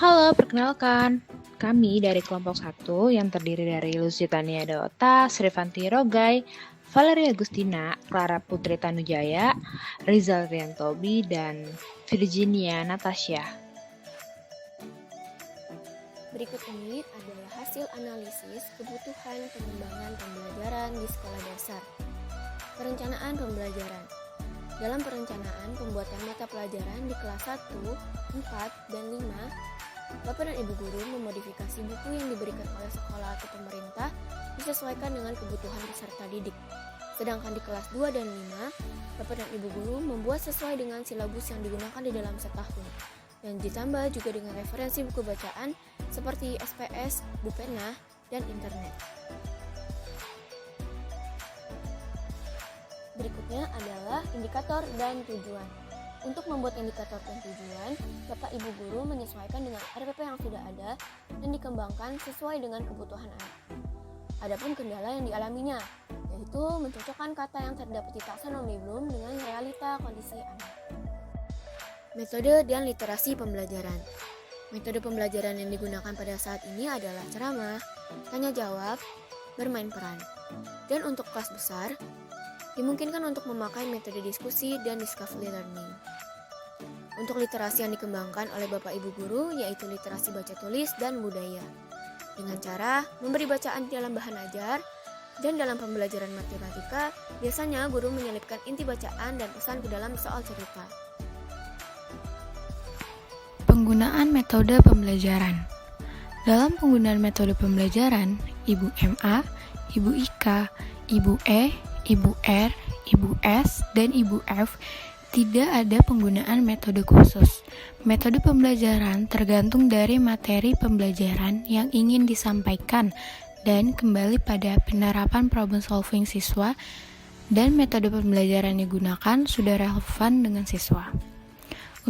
Halo, perkenalkan. Kami dari kelompok 1 yang terdiri dari Lusitania Daota, Srifanti Rogai, Valeria Agustina, Clara Putri Tanujaya, Rizal Riantobi, dan Virginia Natasha. Berikut ini adalah hasil analisis kebutuhan pengembangan pembelajaran di sekolah dasar. Perencanaan pembelajaran. Dalam perencanaan pembuatan mata pelajaran di kelas 1, 4, dan 5, Bapak dan Ibu Guru memodifikasi buku yang diberikan oleh sekolah atau pemerintah disesuaikan dengan kebutuhan peserta didik. Sedangkan di kelas 2 dan 5, Bapak dan Ibu Guru membuat sesuai dengan silabus yang digunakan di dalam setahun. Dan ditambah juga dengan referensi buku bacaan seperti SPS, Bupena, dan internet. Berikutnya adalah indikator dan tujuan. Untuk membuat indikator dan tujuan, Bapak Ibu Guru menyesuaikan dengan RPP yang sudah ada dan dikembangkan sesuai dengan kebutuhan anak. Adapun kendala yang dialaminya, yaitu mencocokkan kata yang terdapat di taksonomi Bloom dengan realita kondisi anak. Metode dan literasi pembelajaran. Metode pembelajaran yang digunakan pada saat ini adalah ceramah, tanya jawab, bermain peran. Dan untuk kelas besar, dimungkinkan untuk memakai metode diskusi dan discovery learning. Untuk literasi yang dikembangkan oleh Bapak Ibu Guru yaitu literasi baca tulis dan budaya. Dengan cara memberi bacaan di dalam bahan ajar, dan dalam pembelajaran matematika, biasanya guru menyelipkan inti bacaan dan pesan ke dalam soal cerita. Penggunaan metode pembelajaran. Dalam penggunaan metode pembelajaran, Ibu MA, Ibu IK, Ibu E, Ibu R, Ibu S, dan Ibu F tidak ada penggunaan metode khusus. Metode pembelajaran tergantung dari materi pembelajaran yang ingin disampaikan dan kembali pada penerapan problem solving siswa, dan metode pembelajaran yang digunakan sudah relevan dengan siswa.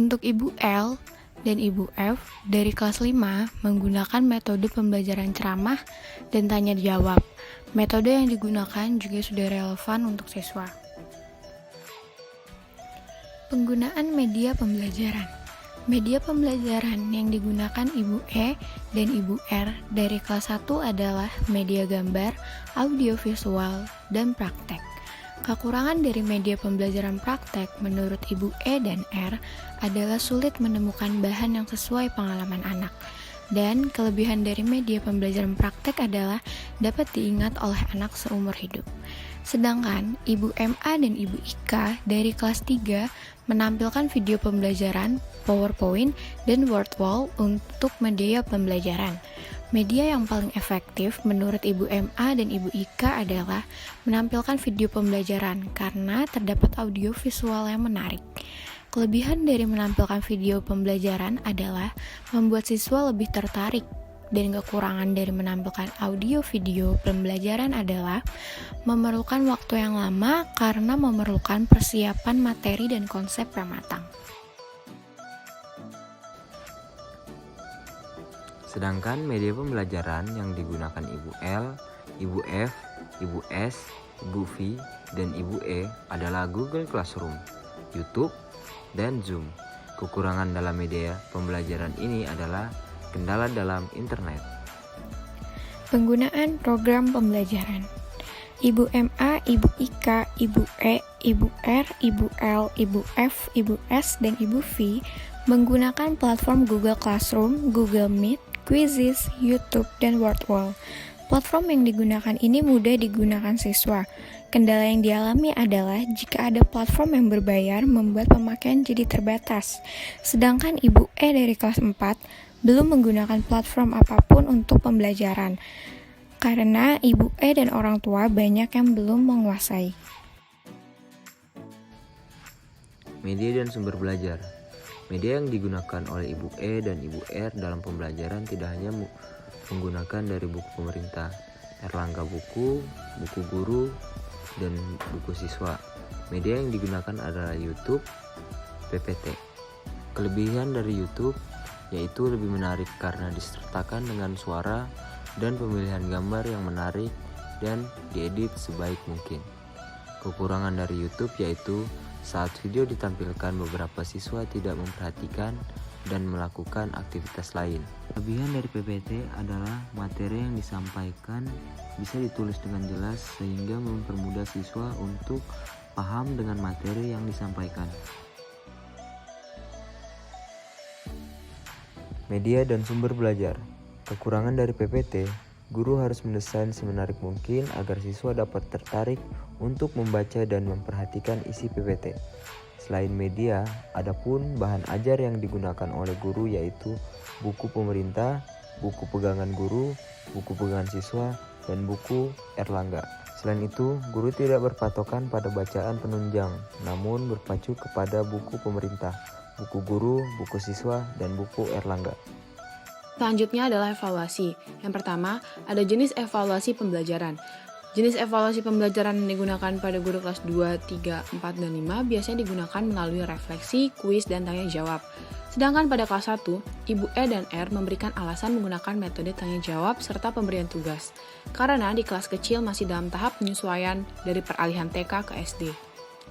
Untuk Ibu L dan Ibu F dari kelas 5 menggunakan metode pembelajaran ceramah dan tanya jawab. Metode yang digunakan juga sudah relevan untuk siswa. Penggunaan media pembelajaran. Media pembelajaran yang digunakan Ibu E dan Ibu R dari kelas 1 adalah media gambar, audiovisual, dan praktek. Kekurangan dari media pembelajaran praktek menurut Ibu E dan R adalah sulit menemukan bahan yang sesuai pengalaman anak. Dan kelebihan dari media pembelajaran praktek adalah dapat diingat oleh anak seumur hidup. Sedangkan Ibu MA dan Ibu IK dari kelas 3 menampilkan video pembelajaran, PowerPoint, dan Word Wall untuk media pembelajaran. Media yang paling efektif menurut Ibu MA dan Ibu IK adalah menampilkan video pembelajaran karena terdapat audio visual yang menarik. Kelebihan dari menampilkan video pembelajaran adalah membuat siswa lebih tertarik, dan kekurangan dari menampilkan audio video pembelajaran adalah memerlukan waktu yang lama karena memerlukan persiapan materi dan konsep yang matang. Sedangkan media pembelajaran yang digunakan Ibu L, Ibu F, Ibu S, Ibu V, dan Ibu E adalah Google Classroom, YouTube, dan Zoom. Kekurangan dalam media pembelajaran ini adalah kendala dalam internet. Penggunaan program pembelajaran. Ibu MA, Ibu IK, Ibu E, Ibu R, Ibu L, Ibu F, Ibu S, dan Ibu V menggunakan platform Google Classroom, Google Meet, Quizzes, YouTube, dan Wordwall. Platform yang digunakan ini mudah digunakan siswa. Kendala yang dialami adalah jika ada platform yang berbayar membuat pemakaian jadi terbatas. Sedangkan Ibu E dari kelas 4 belum menggunakan platform apapun untuk pembelajaran, karena Ibu E dan orang tua banyak yang belum menguasai. Media dan sumber belajar. Media yang digunakan oleh Ibu E dan Ibu R dalam pembelajaran tidak hanya menggunakan dari buku pemerintah, Erlangga buku, buku guru, dan buku siswa. Media yang digunakan adalah YouTube, PPT. Kelebihan dari YouTube yaitu lebih menarik karena disertakan dengan suara dan pemilihan gambar yang menarik dan diedit sebaik mungkin. Kekurangan dari YouTube yaitu saat video ditampilkan beberapa siswa tidak memperhatikan dan melakukan aktivitas lain. Kelebihan dari PPT adalah materi yang disampaikan bisa ditulis dengan jelas sehingga mempermudah siswa untuk paham dengan materi yang disampaikan. Media dan sumber belajar. Kekurangan dari PPT, guru harus mendesain semenarik mungkin agar siswa dapat tertarik untuk membaca dan memperhatikan isi PPT. Selain media, ada pun bahan ajar yang digunakan oleh guru yaitu buku pemerintah, buku pegangan guru, buku pegangan siswa, dan buku Erlangga. Selain itu, guru tidak berpatokan pada bacaan penunjang, namun berpacu kepada buku pemerintah, buku guru, buku siswa, dan buku Erlangga. Selanjutnya adalah evaluasi. Yang pertama, ada jenis evaluasi pembelajaran. Jenis evaluasi pembelajaran yang digunakan pada guru kelas 2, 3, 4, dan 5 biasanya digunakan melalui refleksi, kuis, dan tanya jawab. Sedangkan pada kelas 1, Ibu E dan R memberikan alasan menggunakan metode tanya jawab serta pemberian tugas. Karena di kelas kecil masih dalam tahap penyesuaian dari peralihan TK ke SD.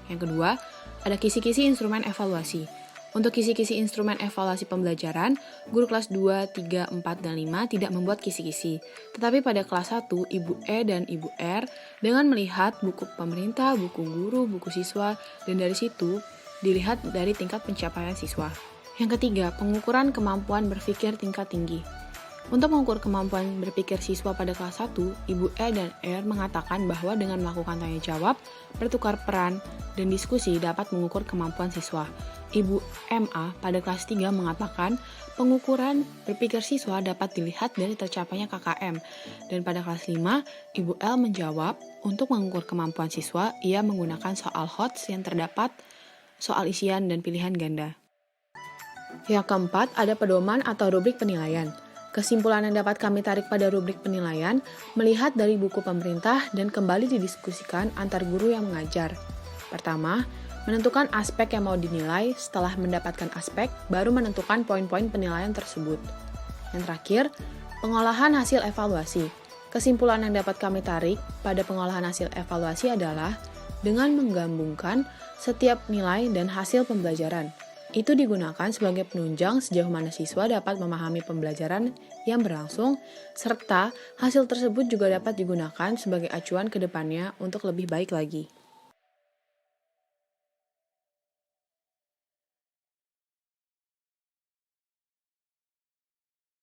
Yang kedua, ada kisi-kisi instrumen evaluasi. Untuk kisi-kisi instrumen evaluasi pembelajaran, guru kelas 2, 3, 4, dan 5 tidak membuat kisi-kisi. Tetapi pada kelas 1, Ibu E dan Ibu R dengan melihat buku pemerintah, buku guru, buku siswa, dan dari situ dilihat dari tingkat pencapaian siswa. Yang ketiga, pengukuran kemampuan berpikir tingkat tinggi. Untuk mengukur kemampuan berpikir siswa pada kelas 1, Ibu E dan R mengatakan bahwa dengan melakukan tanya jawab, bertukar peran, dan diskusi dapat mengukur kemampuan siswa. Ibu MA pada kelas 3 mengatakan pengukuran berpikir siswa dapat dilihat dari tercapainya KKM. Dan pada kelas 5, Ibu L menjawab, untuk mengukur kemampuan siswa, ia menggunakan soal HOTS yang terdapat soal isian dan pilihan ganda. Yang keempat, ada pedoman atau rubrik penilaian. Kesimpulan yang dapat kami tarik pada rubrik penilaian melihat dari buku pemerintah dan kembali didiskusikan antar guru yang mengajar. Pertama, menentukan aspek yang mau dinilai. Setelah mendapatkan aspek, baru menentukan poin-poin penilaian tersebut. Yang terakhir, pengolahan hasil evaluasi. Kesimpulan yang dapat kami tarik pada pengolahan hasil evaluasi adalah dengan menggabungkan setiap nilai dan hasil pembelajaran. Itu digunakan sebagai penunjang sejauh mana siswa dapat memahami pembelajaran yang berlangsung, serta hasil tersebut juga dapat digunakan sebagai acuan ke depannya untuk lebih baik lagi.